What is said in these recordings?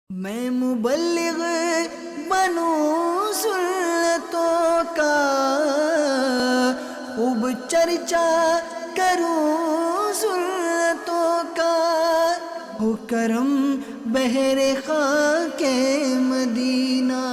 میں مبلغ بنوں سنتوں کا، خوب چرچا کروں سنتوں کا، ہو کرم بہر خاک مدینہ۔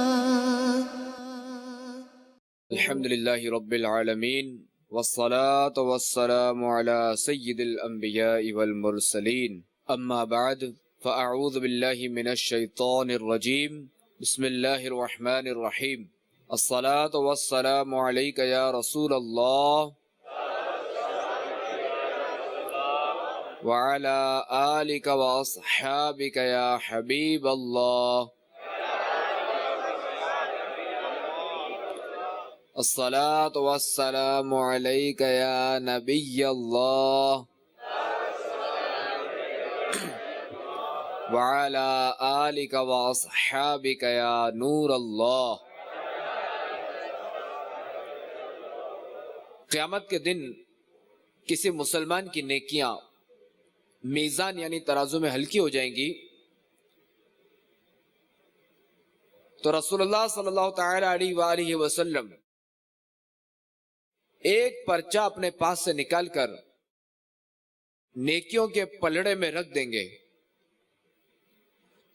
الحمدللہ رب العالمین والصلاة والسلام على سید الانبیاء والمرسلین، اما بعد فاعوذ باللہ من الشیطان الرجیم، بسم اللہ الرحمن الرحیم۔ الصلاة والسلام علیک یا رسول اللہ وعلى آلک واصحابک یا حبیب اللہ۔ الصلاة والسلام علیک یا نبی اللہ وعلى آلک واصحابک یا نور اللہ۔ قیامت کے دن کسی مسلمان کی نیکیاں میزان یعنی ترازو میں ہلکی ہو جائیں گی تو رسول اللہ صلی اللہ تعالی علیہ وآلہ وسلم ایک پرچہ اپنے پاس سے نکال کر نیکیوں کے پلڑے میں رکھ دیں گے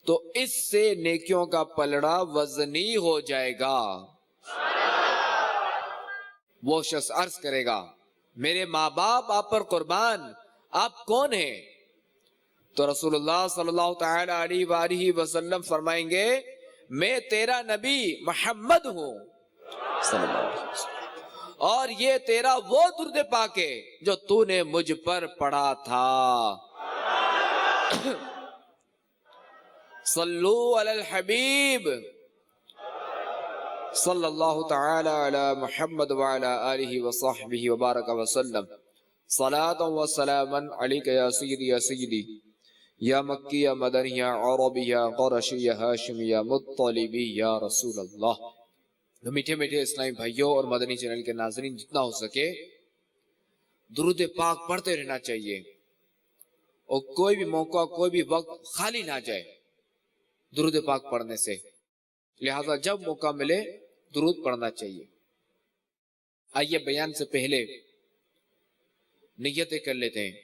تو اس سے نیکیوں کا پلڑا وزنی ہو جائے گا۔ وہ شخص عرض کرے گا میرے ماں باپ آپ پر قربان، آپ کون ہیں؟ تو رسول اللہ صلی اللہ تعالی علیہ وآلہ وسلم فرمائیں گے میں تیرا نبی محمد ہوں صلی اللہ علیہ وسلم، اور یہ تیرا وہ درود پاک ہے جو تو نے مجھ پر پڑھا تھا۔ صلو علی الحبیب صلی اللہ تعالی علی محمد وعلی آلہ وصحبہ وبارک وسلم۔ صلاة و سلاما علیک یا سیدی یا سیدی یا مکی یا مدنی یا عربی یا قرشی یا ہاشمی یا مطلبی یا رسول اللہ۔ میٹھے میٹھے اسلامی بھائیوں اور مدنی چینل کے ناظرین، جتنا ہو سکے درود پاک پڑھتے رہنا چاہیے اور کوئی بھی موقع کوئی بھی وقت خالی نہ جائے درود پاک پڑھنے سے، لہذا جب موقع ملے درود پڑھنا چاہیے۔ آئیے بیان سے پہلے نیتیں کر لیتے ہیں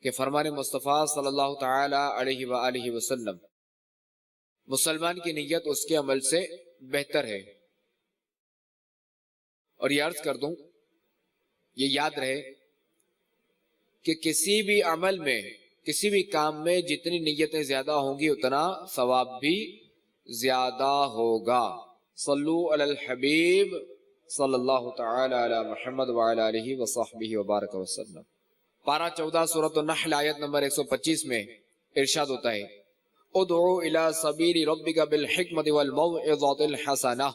کہ فرمان مصطفیٰ صلی اللہ تعالی علیہ وآلہ وسلم مسلمان کی نیت اس کے عمل سے بہتر ہے۔ اور یہ عرض کر دوں، یہ یاد رہے کہ کسی بھی عمل میں کسی بھی کام میں جتنی نیتیں زیادہ ہوں گی اتنا ثواب بھی زیادہ ہوگا۔ صلو علی الحبیب صلی اللہ تعالی علی محمد وعلی آلہ وصحبہ وبارک وسلم۔ پارہ 14 سورۃ النحل آیت نمبر 125 میں ارشاد ہوتا ہے ادعو الی سبیل ربک بالحکمت والموعظۃ الحسنہ،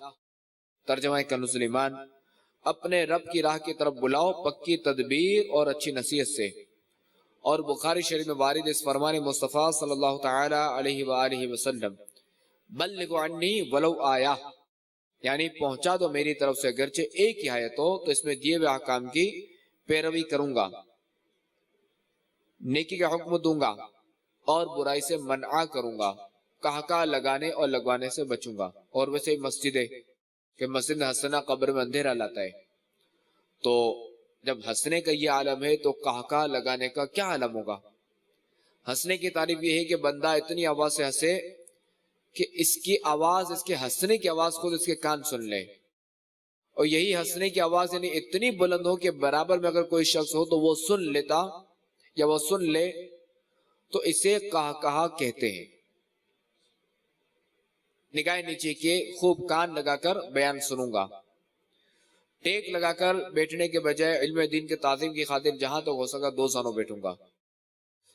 ترجمہ کنز ایمان، اپنے رب کی راہ کی طرف بلاؤ پکی تدبیر اور اچھی نصیحت سے۔ اور بخاری شریف میں وارد اس فرمان مصطفیٰ صلی اللہ تعالی علیہ وآلہ وسلم بلغوا عنی ولو آیہ، یعنی پہنچا دو میری طرف سے اگرچہ ایک ہی آیت ہو، تو اس میں دیے ہوئے احکام کی پیروی کروں گا، نیکی کا حکم دوں گا اور برائی سے منع کروں گا، کہا لگانے اور لگوانے سے بچوں گا۔ اور ویسے مسجد ہے کہ مسجد میں ہنسنا قبر میں اندھیرا لاتا ہے، تو جب ہنسنے کا یہ عالم ہے تو کہا لگانے کا کیا عالم ہوگا؟ ہنسنے کی تعریف یہ ہے کہ بندہ اتنی آواز سے ہنسے کہ اس کی آواز، اس کے ہنسنے کی آواز خود اس کے کان سن لے، اور یہی ہنسنے کی آواز یعنی اتنی بلند ہو کہ برابر میں اگر کوئی شخص ہو تو وہ سن لیتا یا وہ سن لے، تو اسے کہا کہتے ہیں۔ نگاہ نیچے کیے، خوب کان لگا کر بیان سنوں گا، ٹیک لگا کر بیٹھنے کے بجائے علم دین کے تعظیم کی خاطر جہاں تک ہو سکا دو سانوں بیٹھوں گا۔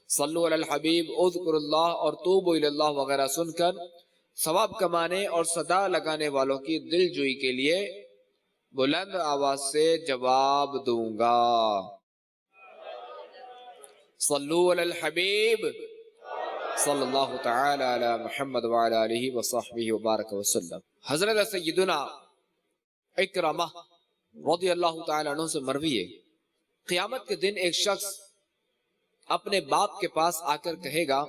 صلو علی الحبیب، اذکر اللہ اور توبوا الی اللہ وغیرہ سن کر ثواب کمانے اور صدا لگانے والوں کی دل جوئی کے لیے بلند آواز سے جواب دوں گا۔ صلو علی الحبیب صلی اللہ تعالی علی محمد وعلی آلہ وصحبہ وبارک وسلم۔ حضرت سیدنا اکرمہ رضی اللہ تعالی عنہ سے مروی ہے قیامت کے دن ایک شخص اپنے باپ کے پاس آ کر کہے گا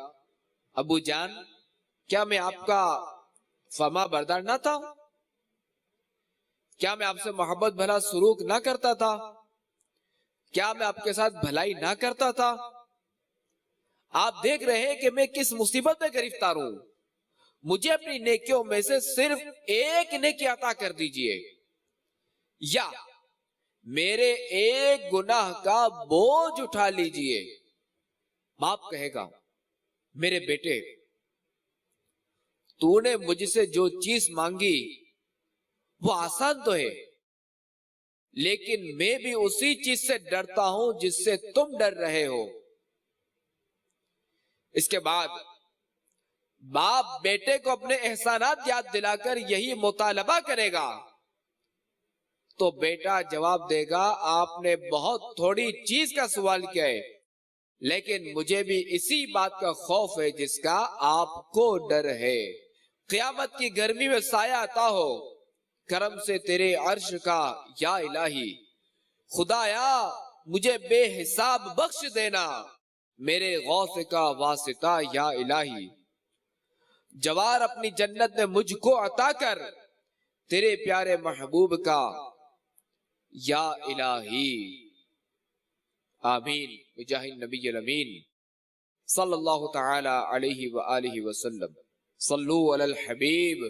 ابو جان کیا میں آپ کا فرما بردار نہ تھا؟ کیا میں آپ سے محبت بھلا سلوک نہ کرتا تھا؟ کیا میں آپ کے ساتھ بھلائی نہ کرتا تھا؟ آپ دیکھ رہے ہیں کہ میں کس مصیبت میں گرفتار ہوں. مجھے اپنی نیکیوں میں سے صرف ایک نیکی عطا کر دیجئے، یا میرے ایک گناہ کا بوجھ اٹھا لیجئے. باپ کہے گا میرے بیٹے تو نے مجھ سے جو چیز مانگی وہ آسان تو ہے، لیکن میں بھی اسی چیز سے ڈرتا ہوں جس سے تم ڈر رہے ہو. اس کے بعد باپ بیٹے کو اپنے احسانات یاد دلا کر یہی مطالبہ کرے گا تو بیٹا جواب دے گا آپ نے بہت تھوڑی چیز کا سوال کیا ہے، لیکن مجھے بھی اسی بات کا خوف ہے جس کا آپ کو ڈر ہے. قیامت کی گرمی میں سایہ عطا ہو کرم سے تیرے عرش کا یا الہی. خدایا مجھے بے حساب بخش دینا میرے غوث کا واسطہ یا الہی. جوار اپنی جنت میں مجھ کو عطا کر تیرے پیارے محبوب کا یا الہی. آمین بجاہ النبی الامین صلی اللہ تعالی علیہ وآلہ وسلم. صلو علی الحبیب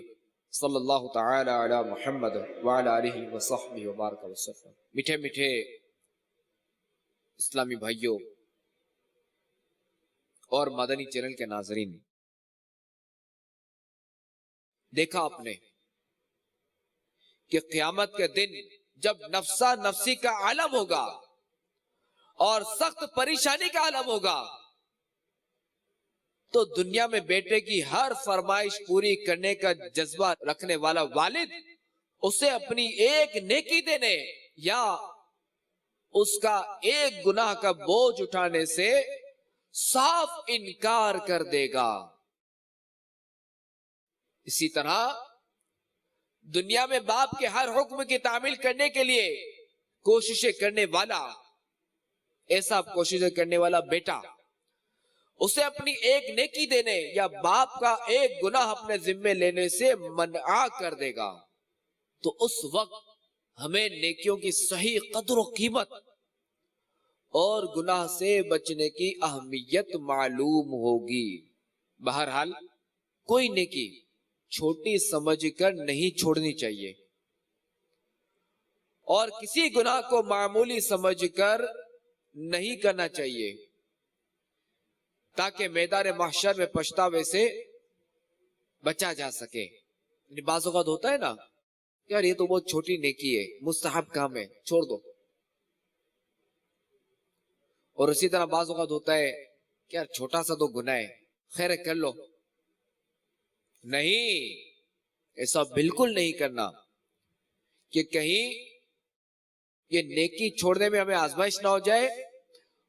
صلی اللہ تعالی علی محمد وعلی آلہ وصحبہ وبارک وسلم. میٹھے میٹھے اسلامی بھائیوں اور مدنی چینل کے ناظرین، دیکھا آپ نے کہ قیامت کے دن جب نفسا نفسی کا عالم ہوگا اور سخت پریشانی کا عالم ہوگا تو دنیا میں بیٹے کی ہر فرمائش پوری کرنے کا جذبہ رکھنے والا والد اسے اپنی ایک نیکی دینے یا اس کا ایک گناہ کا بوجھ اٹھانے سے صاف انکار کر دے گا. اسی طرح دنیا میں باپ کے ہر حکم کی تعمیل کرنے کے لیے کوششیں کرنے والا، ایسا کوششیں کرنے والا بیٹا اسے اپنی ایک نیکی دینے یا باپ کا ایک گناہ اپنے ذمے لینے سے منع کر دے گا تو اس وقت ہمیں نیکیوں کی صحیح قدر و قیمت اور گناہ سے بچنے کی اہمیت معلوم ہوگی. بہرحال کوئی نیکی چھوٹی سمجھ کر نہیں چھوڑنی چاہیے اور کسی گناہ کو معمولی سمجھ کر نہیں کرنا چاہیے تاکہ میدان محشر میں پچھتاوے سے بچا جا سکے. بعض اوقات ہوتا ہے نا یار یہ تو بہت چھوٹی نیکی ہے، مستحب کام ہے، چھوڑ دو. اور اسی طرح بعض اوقات ہوتا ہے کہ یار چھوٹا سا تو گناہ ہے، خیر کر لو. نہیں، ایسا بالکل نہیں کرنا کہ کہیں یہ نیکی چھوڑنے میں ہمیں آزمائش نہ ہو جائے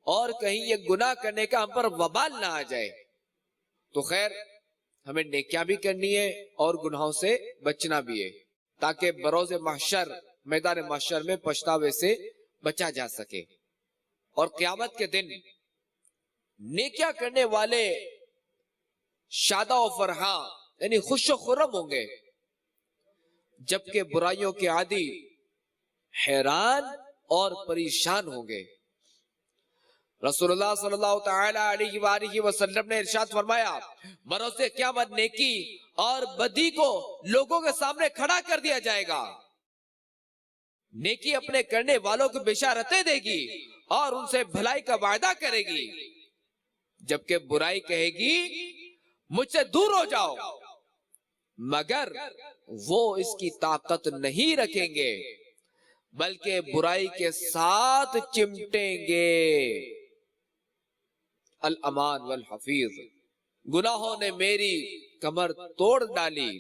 اور کہیں یہ گناہ کرنے کا ہم پر وبال نہ آ جائے. تو خیر ہمیں نیکیاں بھی کرنی ہے اور گناہوں سے بچنا بھی ہے تاکہ بروز محشر میدان محشر میں پچھتاوے سے بچا جا سکے. اور قیامت کے دن نیکیاں کرنے والے شادہ و فرحاں یعنی خوش و خرم ہوں گے، جبکہ برائیوں کے عادی حیران اور پریشان ہوں گے. رسول اللہ صلی اللہ تعالی علیہ وآلہ وسلم نے ارشاد فرمایا بروز قیامت نیکی اور بدی کو لوگوں کے سامنے کھڑا کر دیا جائے گا. نیکی اپنے کرنے والوں کو بشارتیں دے گی اور ان سے بھلائی کا وعدہ کرے گی، جبکہ برائی کہے گی مجھ سے دور ہو جاؤ، مگر وہ اس کی طاقت نہیں رکھیں گے بلکہ برائی کے ساتھ چمٹیں گے. الامان والحفیظ، گناہوں نے میری کمر توڑ ڈالی،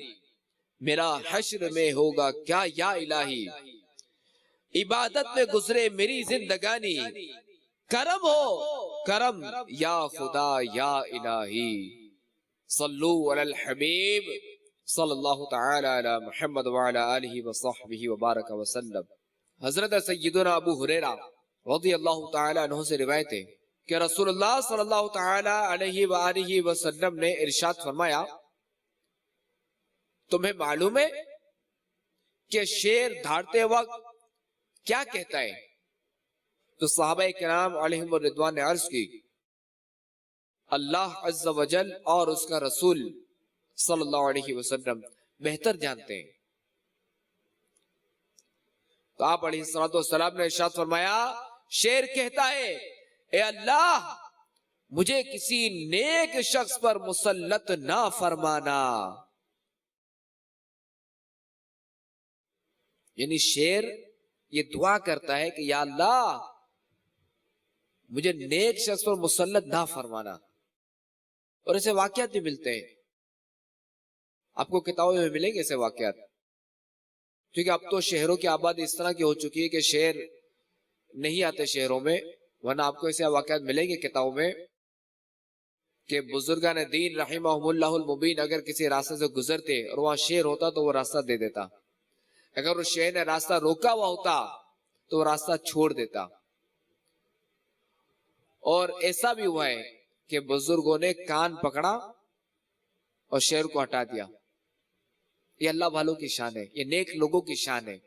میرا حشر میں ہوگا کیا یا الہی. عبادت میں گزرے میری زندگانی، کرم ہو کرم یا خدا یا الہی. صلو علی الحبیب صلی اللہ تعالی علی محمد وعلی آلہ وصحبہ وبارک وسلم. حضرت سیدنا ابو ہریرہ رضی اللہ تعالی عنہ سے روایت ہے کہ رسول اللہ صلی اللہ تعالی علیہ وآلہ وسلم نے ارشاد فرمایا تمہیں معلوم ہے کہ شیر دھاڑتے وقت کیا کہتا ہے؟ تو صحابہ کرام علیہم الرضوان نے عرض کی اللہ عز و جل اور اس کا رسول صلی اللہ علیہ وسلم بہتر جانتے ہیں۔ تو آپ علیہ السلام نے ارشاد فرمایا شیر کہتا ہے اے اللہ مجھے کسی نیک شخص پر مسلط نہ فرمانا، یعنی شیر یہ دعا کرتا ہے کہ یا اللہ مجھے نیک شخص پر مسلط نہ فرمانا۔ اور ایسے واقعات بھی ملتے ہیں، آپ کو کتابوں میں ملیں گے ایسے واقعات، کیونکہ اب تو شہروں کی آبادی اس طرح کی ہو چکی ہے کہ شہر نہیں آتے شہروں میں، ورنہ آپ کو ایسے واقعات ملیں گے کتابوں میں کہ بزرگان دین رحمہم اللہ المبین اگر کسی راستے سے گزرتے اور وہاں شیر ہوتا تو وہ راستہ دے دیتا، اگر اس شیر نے راستہ روکا ہوا ہوتا تو وہ راستہ چھوڑ دیتا۔ اور ایسا بھی ہوا ہے کہ بزرگوں نے کان پکڑا اور شیر کو ہٹا دیا۔ یہ اللہ والوں کی شان ہے، یہ نیک لوگوں کی شان ہے۔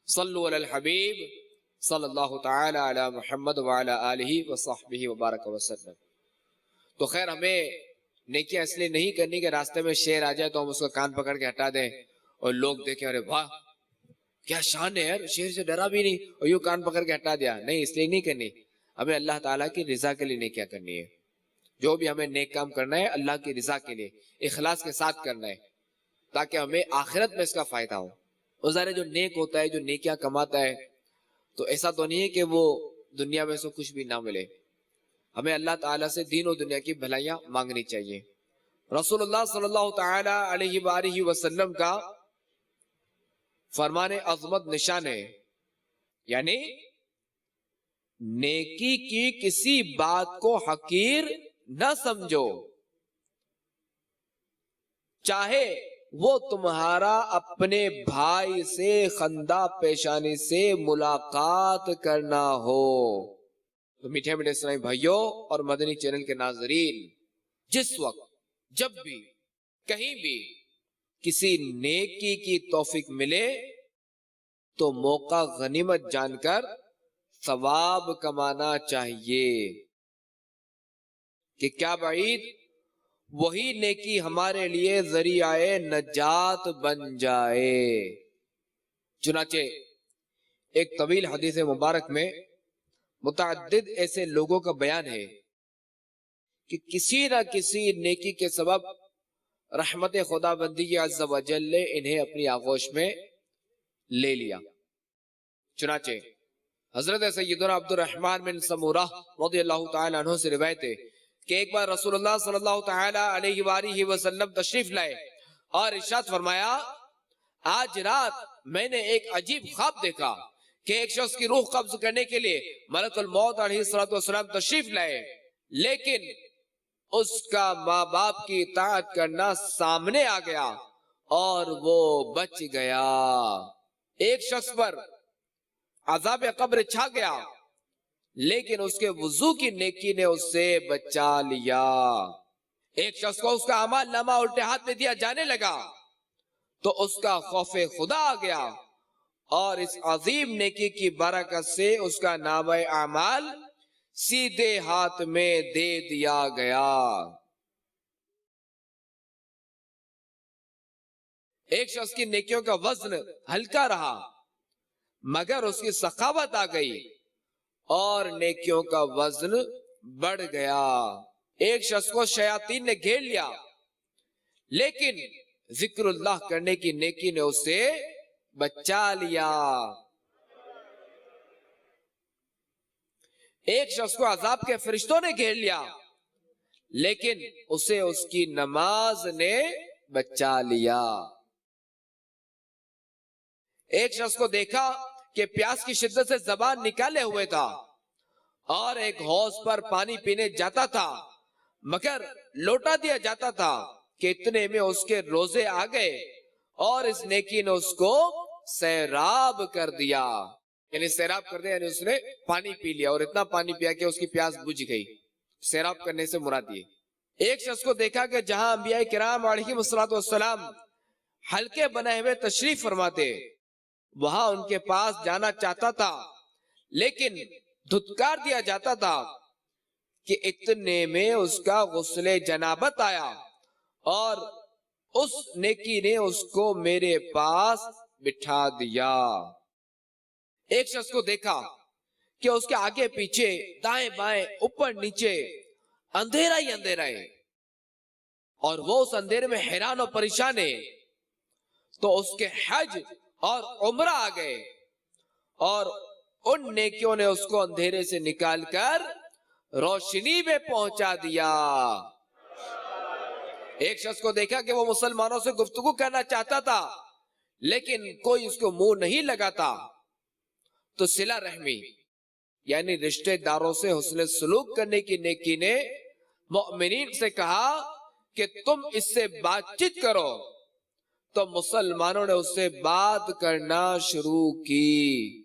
صلو علی الحبیب صلی اللہ تعالی علی محمد وعلی آلہ وصحبہ وبارک وسلم۔ تو خیر ہمیں نیکیاں اس لیے نہیں کرنی کہ راستے میں شیر آ جائے تو ہم اس کا کان پکڑ کے ہٹا دیں اور لوگ دیکھیں ارے واہ کیا شان ہے یار، شیر سے ڈرا بھی نہیں اور یوں کان پکڑ کے ہٹا دیا۔ نہیں، اس لیے نہیں کرنی، ہمیں اللہ تعالیٰ کی رضا کے لیے نیکیاں کرنی ہے۔ جو بھی ہمیں نیک کام کرنا ہے اللہ کی رضا کے لیے اخلاص کے ساتھ کرنا ہے، تاکہ ہمیں آخرت میں اس کا فائدہ ہو۔ اور ظاہر جو نیک ہوتا ہے، جو نیکیاں کماتا ہے، تو ایسا تو نہیں ہے کہ وہ دنیا میں سے کچھ بھی نہ ملے۔ ہمیں اللہ تعالیٰ سے دین و دنیا کی بھلائیاں مانگنی چاہیے۔ رسول اللہ صلی اللہ تعالی علیہ وآلہ وسلم کا فرمان عظمت نشان ہے، یعنی نیکی کی کسی بات کو حقیر نہ سمجھو، چاہے وہ تمہارا اپنے بھائی سے خندہ پیشانی سے ملاقات کرنا ہو۔ تو میٹھے میٹھے اسلامی بھائیوں اور مدنی چینل کے ناظرین، جس وقت جب بھی کہیں بھی کسی نیکی کی توفیق ملے تو موقع غنیمت جان کر ثواب کمانا چاہیے، کہ کیا بعید وہی نیکی ہمارے لیے ذریعہ نجات بن جائے۔ چنانچہ ایک طویل حدیث مبارک میں متعدد ایسے لوگوں کا بیان ہے کہ کسی نہ کسی نیکی کے سبب رحمت خدا بندی عز و جل نے انہیں اپنی آغوش میں لے لیا۔ چنانچہ حضرت سیدنا عبد الرحمن بن سمورہ رضی اللہ تعالی عنہ سے روایت ہے کہ ایک بار رسول اللہ صلی اللہ تعالی علیہ وآلہ وسلم تشریف لائے اور ارشاد فرمایا آج رات میں نے ایک عجیب خواب دیکھا کہ ایک شخص کی روح قبض کرنے کے لیے ملک الموت علیہ السلام تشریف لائے، لیکن اس کا ماں باپ کی اطاعت کرنا سامنے آ گیا اور وہ بچ گیا۔ ایک شخص پر عذاب قبر چھا گیا، لیکن اس کے وضو کی نیکی نے اس سے بچا لیا۔ ایک شخص کو اس کا اعمال نامہ الٹے ہاتھ میں دیا جانے لگا تو اس کا خوف خدا آ گیا اور اس عظیم نیکی کی برکت سے اس کا نامہ اعمال سیدھے ہاتھ میں دے دیا گیا۔ ایک شخص کی نیکیوں کا وزن ہلکا رہا مگر اس کی سخاوت آ گئی اور نیکیوں کا وزن بڑھ گیا۔ ایک شخص کو شیاطین نے گھیر لیا لیکن ذکر اللہ کرنے کی نیکی نے اسے بچا لیا۔ ایک شخص کو عذاب کے فرشتوں نے گھیر لیا لیکن اسے اس کی نماز نے بچا لیا۔ ایک شخص کو دیکھا کہ پیاس کی شدت سے زبان نکالے ہوئے تھا اور ایک حوض پر پانی پینے جاتا تھا مگر لوٹا دیا جاتا تھا کہ اتنے میں اس کے روزے آ گئے اور اس نیکی نے اس کو سیراب کر دیا۔ یعنی سیراب کر دیا یعنی اس نے پانی پی لیا اور اتنا پانی پیا کہ اس کی پیاس بجھ گئی۔ سیراب کرنے سے مراد یہ ایک شخص کو دیکھا کہ جہاں انبیاء کرام علیہم السلام حلقے بنائے ہوئے تشریف فرماتے، وہاں ان کے پاس جانا چاہتا تھا، لیکن دھتکار دیا جاتا تھا کہ اتنے میں اس کا غسل جنابت آیا اور اس نیکی نے اس کو میرے پاس بٹھا دیا۔ ایک شخص کو دیکھا کہ اس کے آگے پیچھے دائیں بائیں اوپر نیچے اندھیرا ہی اندھیرا ہے، اور وہ اس اندھیرے میں حیران اور پریشان ہے، تو اس کے حج اور عمرہ آ گئے اور ان نیکیوں نے اس کو اندھیرے سے نکال کر روشنی میں پہنچا دیا۔ ایک شخص کو دیکھا کہ وہ مسلمانوں سے گفتگو کرنا چاہتا تھا، لیکن کوئی اس کو منہ نہیں لگاتا، تو صلہ رحمی یعنی رشتہ داروں سے حسن سلوک کرنے کی نیکی نے مومنین سے کہا کہ تم اس سے بات چیت کرو، تو مسلمانوں نے اس سے بات کرنا شروع کی۔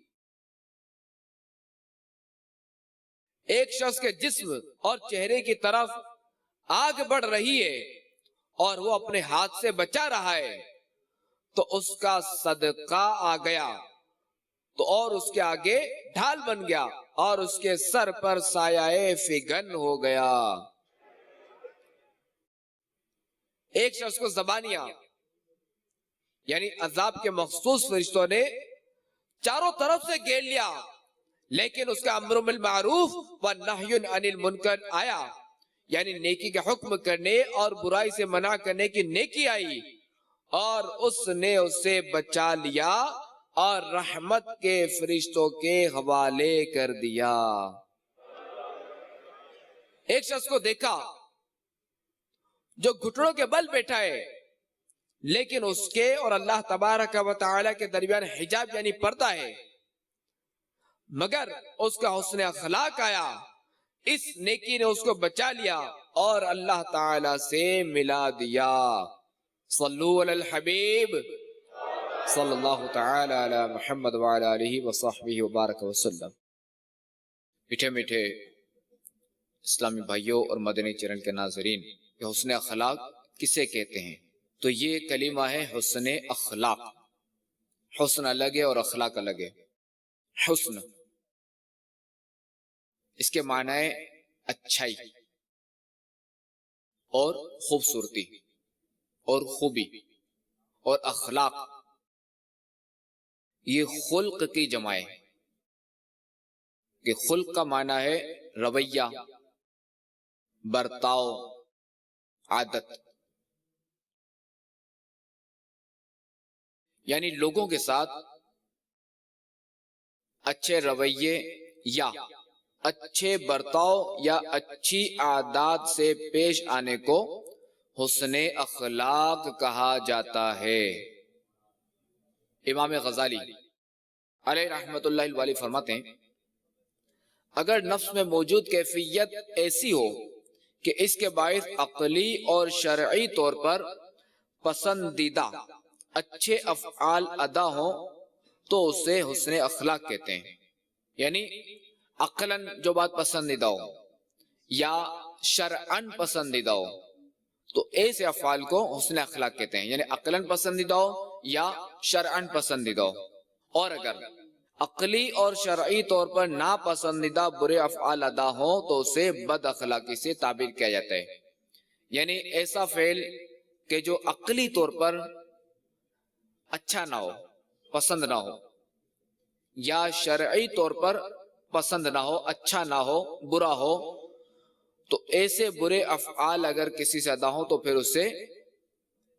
ایک شخص کے جسم اور چہرے کی طرف آگ بڑھ رہی ہے اور وہ اپنے ہاتھ سے بچا رہا ہے، تو اس کا صدقہ آ گیا تو اور اس کے آگے ڈھال بن گیا اور اس کے سر پر سایہ فگن ہو گیا۔ ایک شخص کو زبانیاں یعنی عذاب کے مخصوص فرشتوں نے چاروں طرف سے گھیر لیا، لیکن اس کا امر بالمعروف والنہی عن المنکر آیا، یعنی نیکی کا حکم کرنے اور برائی سے منع کرنے کی نیکی آئی، اور اس نے اسے بچا لیا اور رحمت کے فرشتوں کے حوالے کر دیا۔ ایک شخص کو دیکھا جو گھٹنوں کے بل بیٹھا ہے، لیکن اس کے اور اللہ تبارک و تعالی کے درمیان حجاب یعنی پردہ ہے، مگر اس کا حسن اخلاق آیا، اس نیکی نے اس کو بچا لیا اور اللہ تعالی سے ملا دیا۔ صلو علی الحبیب صلی اللہ تعالی علی محمد وعلی آلہ وصحبہ وبارک وسلم۔ میٹھے میٹھے اسلامی بھائیوں اور مدنی چینل کے ناظرین، یہ حسن اخلاق کسے کہتے ہیں؟ تو یہ کلمہ ہے حسن اخلاق۔ حسن الگ ہے اور اخلاق الگ ہے۔ حسن اس کے معنی ہے اچھائی اور خوبصورتی اور خوبی، اور اخلاق یہ خلق کی جمع ہے کہ خلق کا معنی ہے رویہ، برتاؤ، عادت، یعنی لوگوں کے ساتھ اچھے رویے یا اچھے برتاؤ یا اچھی عادات سے پیش آنے کو حسن اخلاق کہا جاتا ہے۔ امام غزالی علیہ رحمت اللہ الوالی فرماتے ہیں، اگر نفس میں موجود کیفیت ایسی ہو کہ اس کے باعث عقلی اور شرعی طور پر پسندیدہ اچھے افعال ادا ہوں تو اسے حسن اخلاق کہتے ہیں، یعنی عقلاً جو بات پسندیدہ ہو یا شرعاً پسندیدہ ہو تو ایسے افعال کو حسن اخلاق کہتے ہیں، یعنی عقلاً پسندیدہ ہو یا شرعاً پسندیدہ ہو۔ اور اگر عقلی اور شرعی طور پر ناپسندیدہ برے افعال ادا ہوں تو اسے بد اخلاقی سے تعبیر کیا جاتا ہے، یعنی ایسا فعل کہ جو عقلی طور پر اچھا نہ ہو، پسند نہ ہو، یا شرعی طور پر پسند نہ ہو، اچھا نہ ہو، برا ہو، تو ایسے برے افعال اگر کسی سے ادا ہو تو پھر اسے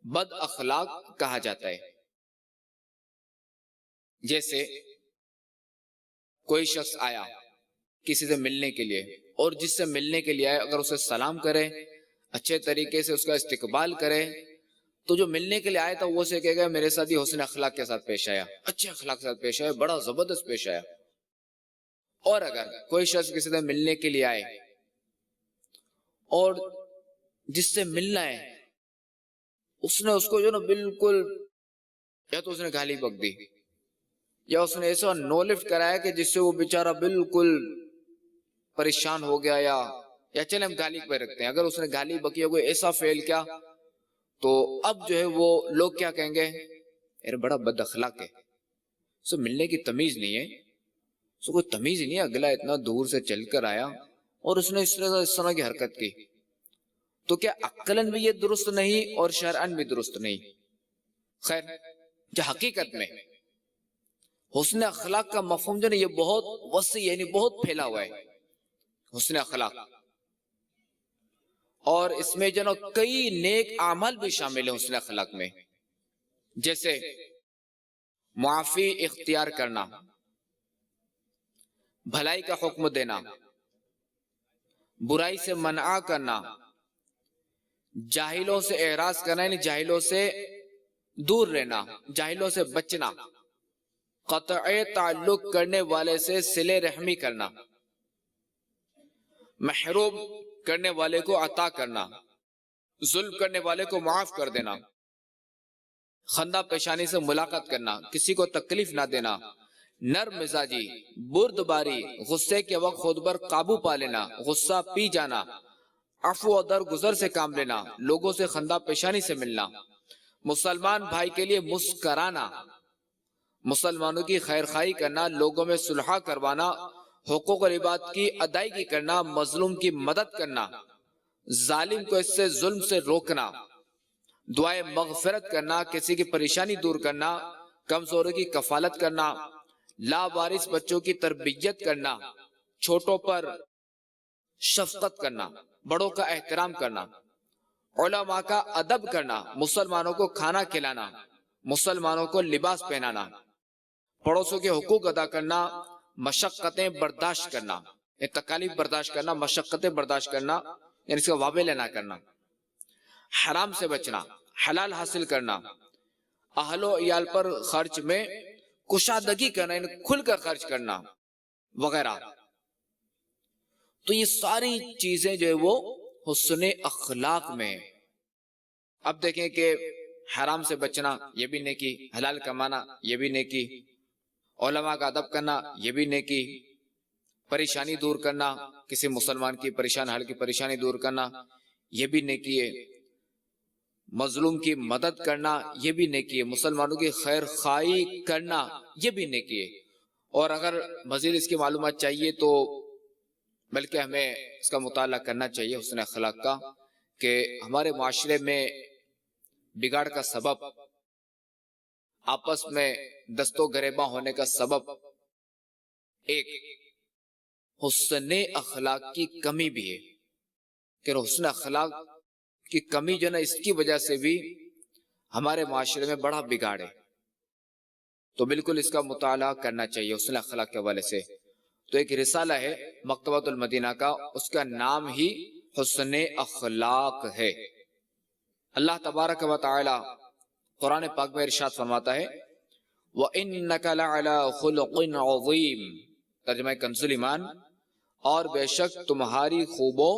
بد اخلاق کہا جاتا ہے۔ جیسے کوئی شخص آیا کسی سے ملنے کے لیے، اور جس سے ملنے کے لیے آئے اگر اسے سلام کرے، اچھے طریقے سے اس کا استقبال کرے، تو جو ملنے کے لیے آیا تھا وہ اسے کہے گا میرے ساتھ یہ حسن اخلاق کے ساتھ پیش آیا، اچھے اخلاق کے ساتھ پیش آیا، بڑا زبردست پیش آیا۔ اور اگر کوئی شخص کسی سے ملنے کے لیے آئے اور جس سے ملنا ہے اس نے اس کو جو نا بالکل یا تو اس نے گالی بک دی یا اس نے ایسا نو لفٹ کرایا کہ جس سے وہ بیچارہ بالکل پریشان ہو گیا یا یا چلے ہم گالی پہ رکھتے ہیں، اگر اس نے گالی بکی یا کوئی ایسا فعل کیا تو اب جو ہے وہ لوگ کیا کہیں گے، یار بڑا بد اخلاق ہے، اسے ملنے کی تمیز نہیں ہے، اسے کوئی تمیز ہی نہیں ہے، اگلا اتنا دور سے چل کر آیا اور اس نے اس طرح کی حرکت کی، تو کیا عقلاً بھی یہ درست نہیں اور شرعاً بھی درست نہیں؟ خیر، جو حقیقت میں حسن اخلاق کا مفہوم جو ہے یہ بہت وسیع یعنی بہت پھیلا ہوا ہے، حسن اخلاق، اور اس میں جو ہے کئی نیک اعمال بھی شامل ہیں حسن اخلاق میں، جیسے معافی اختیار کرنا، بھلائی کا حکم دینا، برائی سے منع کرنا، جاہلوں سے اعراض کرنا یعنی جاہلوں سے دور رہنا، جاہلوں سے بچنا، قطع تعلق کرنے والے سے صلہ رحمی کرنا، محروم کرنے والے کو عطا کرنا، ظلم کرنے والے کو معاف کر دینا، خندہ پیشانی سے ملاقات کرنا، کسی کو تکلیف نہ دینا، نرم مزاجی، بردباری، غصے کے وقت خود پر قابو پا لینا، غصہ پی جانا، عفو و درگزر سے کام لینا، لوگوں سے خندہ پیشانی سے ملنا، مسلمان بھائی کے لیے مسکرانا، مسلمانوں کی خیر خواہی کرنا، لوگوں میں صلح کروانا، حقوق و عباد کی ادائیگی کرنا، مظلوم کی مدد کرنا، ظالم کو اس سے ظلم سے روکنا، دعائے مغفرت کرنا، کسی کی پریشانی دور کرنا، کمزوروں کی کفالت کرنا، لاوارث بچوں کی تربیت کرنا، چھوٹوں پر شفقت کرنا، بڑوں کا احترام کرنا، علماء کا ادب کرنا، مسلمانوں کو کھانا کھلانا، مسلمانوں کو لباس پہنانا، پڑوسوں کے حقوق ادا کرنا، مشقتیں برداشت کرنا، تکالیف برداشت کرنا، مشقتیں برداشت کرنا یعنی اس کا وابل نہ کرنا، حرام سے بچنا، حلال حاصل کرنا، اہل و عیال پر خرچ میں کشادگی کرنا یعنی کھل کر خرچ کرنا وغیرہ۔ تو یہ ساری چیزیں جو ہے وہ حسن اخلاق میں۔ اب دیکھیں کہ حرام سے بچنا یہ بھی نیکی، حلال کمانا یہ بھی نیکی، علماء کا ادب کرنا یہ بھی نیکی، پریشانی دور کرنا، کسی مسلمان کی پریشان حال کی پریشانی دور کرنا یہ بھی نیکی ہے، مظلوم کی مدد کرنا یہ بھی نیکی ہے، مسلمانوں کی خیر خواہی کرنا یہ بھی نیکی ہے۔ اور اگر مزید اس کی معلومات چاہیے تو بلکہ ہمیں اس کا مطالعہ کرنا چاہیے حسن اخلاق کا، کہ ہمارے معاشرے میں بگاڑ کا سبب، آپس میں دست و گریباں ہونے کا سبب ایک حسن اخلاق کی کمی بھی ہے، کہ حسن اخلاق کی کمی جو نا اس کی وجہ سے بھی ہمارے معاشرے میں بڑا بگاڑ ہے، تو بالکل اس کا مطالعہ کرنا چاہیے حسن اخلاق کے حوالے سے۔ تو ایک رسالہ ہے مکتبۃ المدینہ کا، اس کا نام ہی حسن اخلاق ہے۔ اللہ تبارک و تعالی قرآن پاک میں ارشاد فرماتا ہے وَإِنَّكَ لَعَلَىٰ خُلُقٍ عَظِيمٍ، ترجمہ کنز ایمان، اور بے شک تمہاری خوب و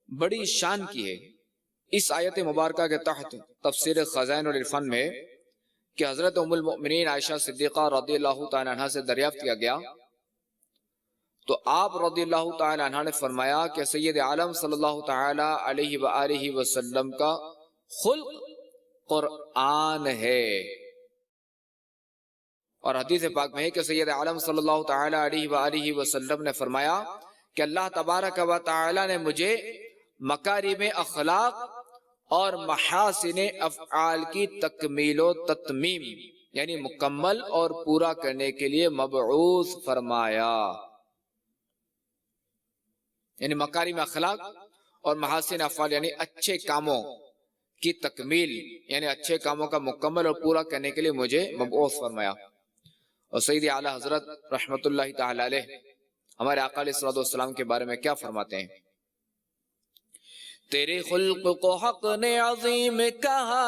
بڑی شان کی ہے۔ اس آیت مبارکہ کے تحت تفسیر خزائن العرفان میں کہ حضرت ام المؤمنین عائشہ صدیقہ رضی اللہ تعالی عنہ سے دریافت کیا گیا تو آپ رضی اللہ تعالی عنہ نے فرمایا کہ سید عالم صلی اللہ تعالی علیہ وآلہ وسلم کا خلق قرآن ہے، اور حدیث پاک میں ہے کہ سید عالم صلی اللہ تعالی علیہ وآلہ وسلم نے فرمایا کہ اللہ تبارک و تعالی نے مجھے مکارم اخلاق اور محاسن افعال کی تکمیل و تتمیم یعنی مکمل اور پورا کرنے کے لیے مبعوث فرمایا، یعنی مکارم اخلاق اور محاسن افعال یعنی اچھے کاموں کی تکمیل یعنی اچھے کاموں کا مکمل اور پورا کرنے کے لیے مجھے مبعوث فرمایا۔ اور سید اعلی حضرت رحمت اللہ تعالی علیہ ہمارے آقا علیہ الصلوۃ والسلام کے بارے میں کیا فرماتے ہیں؟ تیرے خلق کو حق نے عظیم کہا،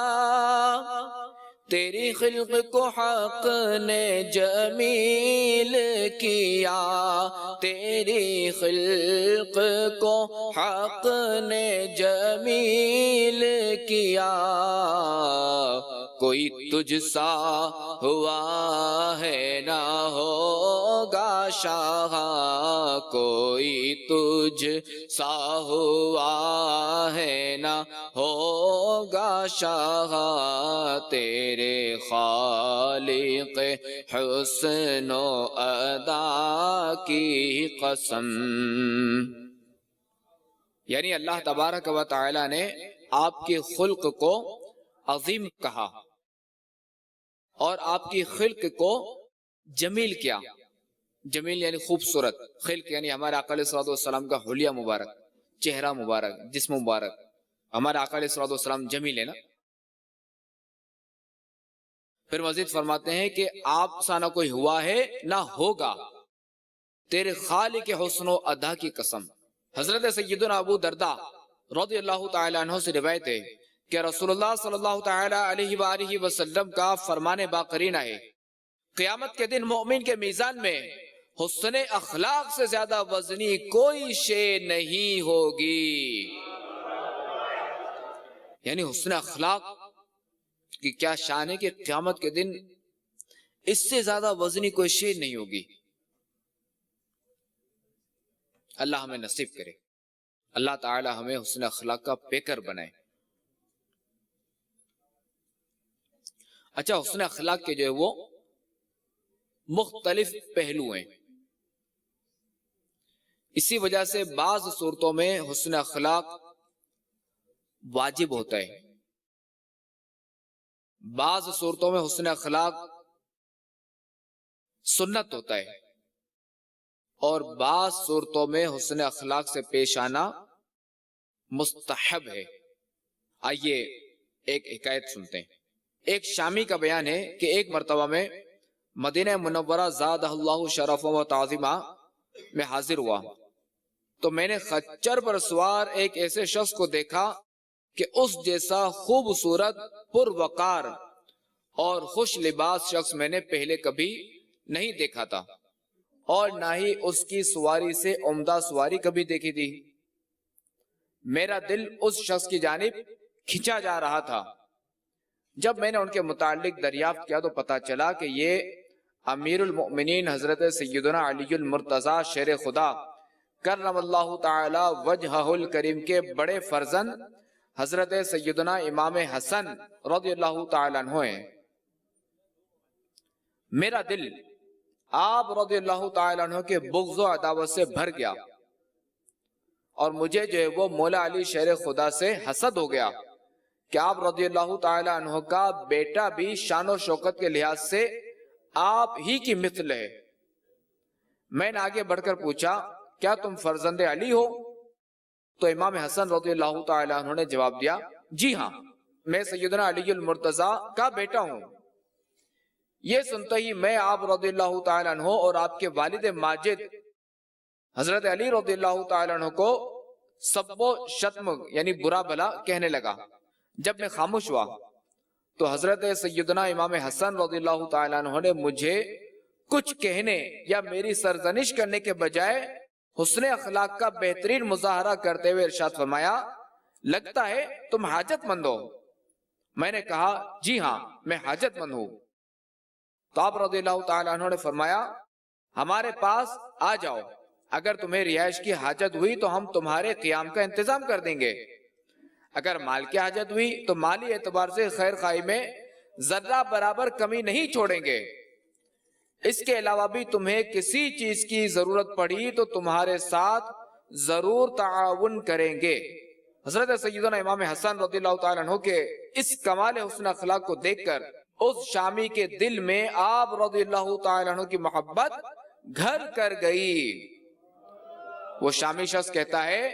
تیری خلق کو حق نے جمیل کیا، تیری خلق کو حق نے جمیل کیا، کوئی تجھ سا ہوا ہے نہ ہوگا شاہ، کوئی تجھ سا ہوا ہے نہ ہوگا شاہ، تیرے خالق حسن و ادا کی قسم۔ یعنی اللہ تبارک و تعالی نے آپ کے خلق کو عظیم کہا اور آپ کی خلق کو جمیل کیا۔ جمیل یعنی خوبصورت، خلق یعنی ہمارے آقا علیہ الصلوۃ والسلام کا حلیہ مبارک، چہرہ مبارک، جسم مبارک۔ ہمارے آقا علیہ الصلوۃ والسلام جمیل ہے نا۔ پھر مزید فرماتے ہیں کہ آپ سا نہ کوئی ہوا ہے نہ ہوگا، تیرے خالق حسن و ادا کی قسم۔ حضرت سیدنا ابو درداء رضی اللہ تعالیٰ عنہ سے روایت ہے کہ رسول اللہ صلی اللہ تعالیٰ علیہ وآلہ وسلم کا فرمان باقرینہ ہے، قیامت کے دن مومن کے میزان میں حسن اخلاق سے زیادہ وزنی کوئی شے نہیں ہوگی۔ یعنی حسن اخلاق کی کیا شان ہے کہ قیامت کے دن اس سے زیادہ وزنی کوئی شے نہیں ہوگی۔ اللہ ہمیں نصیب کرے، اللہ تعالی ہمیں حسن اخلاق کا پیکر بنائے۔ اچھا، حسن اخلاق کے جو ہے وہ مختلف پہلو ہیں، اسی وجہ سے بعض صورتوں میں حسن اخلاق واجب ہوتا ہے، بعض صورتوں میں حسن اخلاق سنت ہوتا ہے، اور بعض صورتوں میں حسن اخلاق سے پیش آنا مستحب ہے۔ آئیے ایک حکایت سنتے ہیں۔ ایک شامی کا بیان ہے کہ ایک مرتبہ میں مدینہ منورہ زادہ اللہ شرف و تعظیمہ میں حاضر ہوا تو میں نے خچر پر سوار ایک ایسے شخص کو دیکھا کہ اس جیسا خوبصورت، پروقار اور خوش لباس شخص میں نے پہلے کبھی نہیں دیکھا تھا، اور نہ ہی اس کی سواری سے عمدہ سواری کبھی دیکھی تھی۔ میرا دل اس شخص کی جانب کھینچا جا رہا تھا۔ جب میں نے ان کے متعلق دریافت کیا تو پتا چلا کہ یہ امیر المؤمنین حضرت سیدنا علی المرتضی شیر خدا کرم اللہ تعالی وجہہ الکریم کے بڑے فرزند حضرت سیدنا امام حسن رضی اللہ تعالیٰ عنہ ہیں۔ میرا دل آپ رضی اللہ تعالیٰ عنہ کے بغض و عداوت سے بھر گیا، اور مجھے جو ہے وہ مولا علی شیر خدا سے حسد ہو گیا کہ آپ رضی اللہ تعالیٰ عنہ کا بیٹا بھی شان و شوکت کے لحاظ سے آپ ہی کی مثل ہے۔ میں نے آگے بڑھ کر پوچھا، کیا تم فرزند علی ہو؟ تو امام حسن رضی اللہ تعالیٰ عنہ نے جواب دیا، جی ہاں، میں سیدنا علی المرتضی کا بیٹا ہوں۔ یہ سنتے ہی میں آپ رضی اللہ تعالیٰ عنہ اور آپ کے والد ماجد حضرت علی رضی اللہ تعالیٰ عنہ کو سب و شتم یعنی برا بھلا کہنے لگا۔ جب میں خاموش ہوا تو حضرت سیدنا امام حسن رضی اللہ تعالیٰ عنہ نے مجھے کچھ کہنے یا میری سرزنش کرنے کے بجائے حسن اخلاق کا بہترین مظاہرہ کرتے ہوئے ارشاد فرمایا، لگتا ہے تم حاجت مند ہو۔ میں نے کہا، جی ہاں، میں حاجت مند ہوں۔ تو آپ رضی اللہ تعالیٰ عنہ نے فرمایا، ہمارے پاس آ جاؤ، اگر تمہیں رہائش کی حاجت ہوئی تو ہم تمہارے قیام کا انتظام کر دیں گے، اگر مال کی حاجت ہوئی تو مالی اعتبار سے خیر خواہی میں ذرہ برابر کمی نہیں چھوڑیں گے، اس کے علاوہ بھی تمہیں کسی چیز کی ضرورت پڑی تو تمہارے ساتھ ضرور تعاون کریں گے۔ حضرت سیدنا امام حسن رضی اللہ تعالیٰ عنہ کے اس کمال حسن اخلاق کو دیکھ کر اس شامی کے دل میں آپ رضی اللہ تعالیٰ عنہ کی محبت گھر کر گئی۔ وہ شامی شخص کہتا ہے،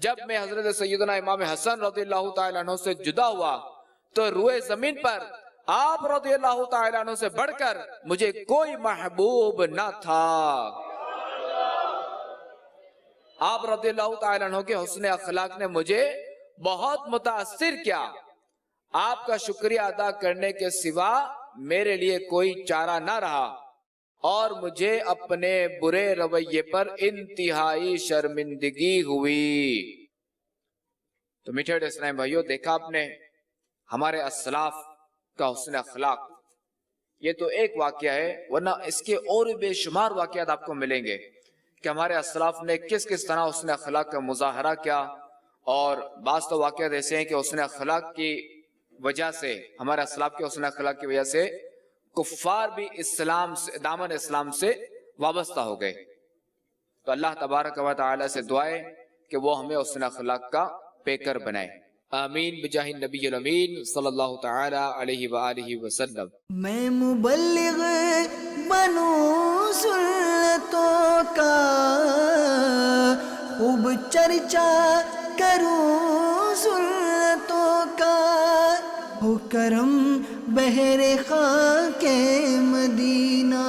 جب میں حضرت سیدنا امام حسن رضی اللہ تعالیٰ عنہ سے جدا ہوا تو روئے زمین پر آپ رضی اللہ تعالیٰ عنہ سے بڑھ کر مجھے کوئی محبوب نہ تھا۔ آپ رضی اللہ تعالیٰ عنہ کے حسن اخلاق نے مجھے بہت متاثر کیا۔ آپ کا شکریہ ادا کرنے کے سوا میرے لیے کوئی چارہ نہ رہا، اور مجھے اپنے برے رویے پر انتہائی شرمندگی ہوئی۔ تو میٹھے اسلام بھائیوں، دیکھا آپ نے ہمارے اسلاف کا حسن اخلاق. یہ تو ایک واقعہ ہے، ورنہ اس کے اور بھی بے شمار واقعات آپ کو ملیں گے کہ ہمارے اسلاف نے کس کس طرح حسن اخلاق کا مظاہرہ کیا. اور بعض تو واقعات ایسے ہیں کہ حسن اخلاق کی وجہ سے، ہمارے اسلاف کے حسن اخلاق کی وجہ سے کفار بھی اسلام سے، دامن اسلام سے وابستہ ہو گئے. تو اللہ تبارک و تعالی سے دعا ہے کہ وہ ہمیں حسن اخلاق کا پیکر بنائے. آمین بجاہ النبی الامین صلی اللہ تعالی علیہ وآلہ وسلم. میں مبلغ بنوں سنتوں کا، خوب چرچا کروں سنتوں کا، ہو کرم بہر خاک مدینہ.